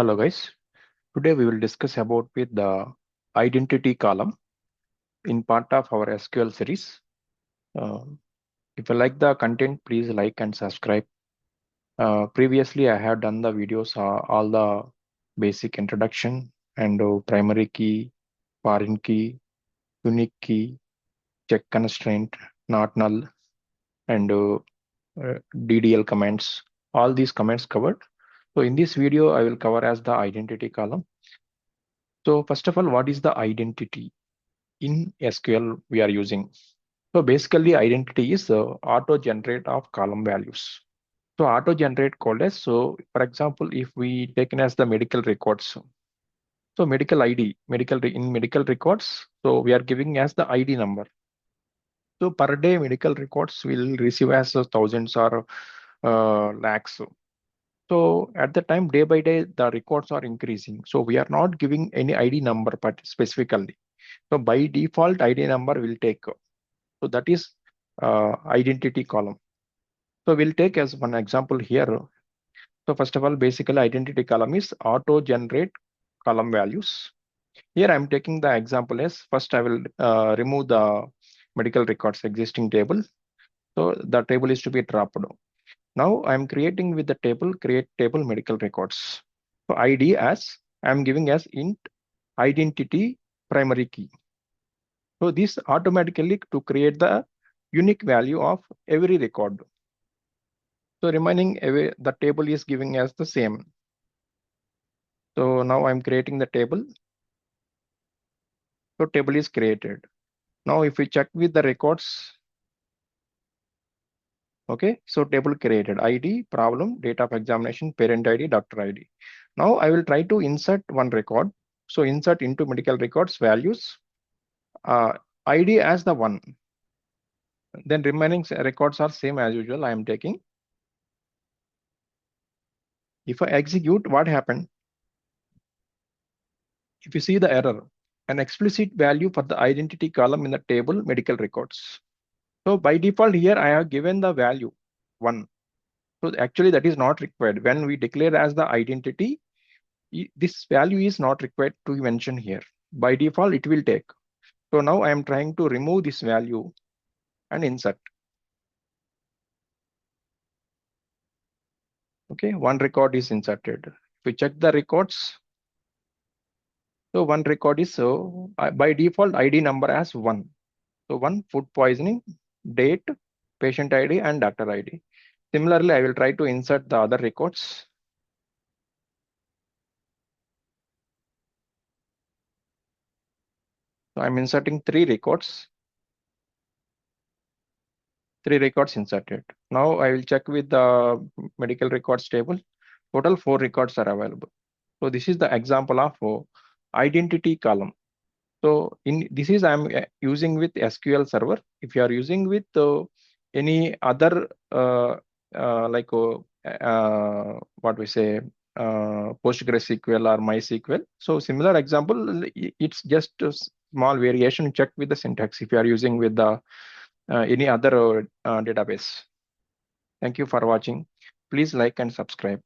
Hello guys, today we will discuss about with the identity column in part of our SQL series. Uh, if you like the content, please like and subscribe. Previously, I have done the videos, all the basic introduction and primary key, foreign key, unique key, check constraint, not null, and DDL commands. All these commands covered. So in this video, I will cover as the identity column. So first of all, what is the identity? In SQL we are using. So basically identity is auto generate of column values. So auto generate called as, so for example, if we taken as the medical records, so medical ID, in medical records, so we are giving as the ID number. So per day medical records will receive as thousands or lakhs. So at the time, day by day, the records are increasing. So we are not giving any ID number, but specifically. So by default, ID number will take. So that is identity column. So we'll take as one example here. So first of all, basically identity column is auto generate column values. Here I'm taking the example as first I will remove the medical records existing table. So the table is to be dropped. Now I'm creating with the table, create table medical records. So ID as I'm giving as int identity primary key. So this automatically to create the unique value of every record. So remaining away, the table is giving as the same. So now I'm creating the table. So table is created. Now if we check with the records, okay, so table created, ID, problem, date of examination, parent ID, doctor ID. Now I will try to insert one record. So insert into medical records values, ID as the one. Then remaining records are same as usual. I am taking. If I execute, what happened? If you see the error, an explicit value for the identity column in the table medical records. So by default here, I have given the value 1. So actually that is not required. When we declare as the identity, this value is not required to be mentioned here. By default, it will take. So now I am trying to remove this value and insert. Okay, one record is inserted. If we check the records, so one record is, so by default ID number as 1. So 1, food poisoning, date, patient ID and doctor ID. Similarly, I will try to insert the other records. So I'm inserting 3 records. 3 records inserted. Now I will check with the medical records table. Total 4 records are available. So this is the example of identity column. So in this is I'm using with SQL Server. If you are using with any other like what we say PostgreSQL or MySQL. So similar example, it's just a small variation. Check with the syntax if you are using with the any other database. Thank you for watching. Please like and subscribe.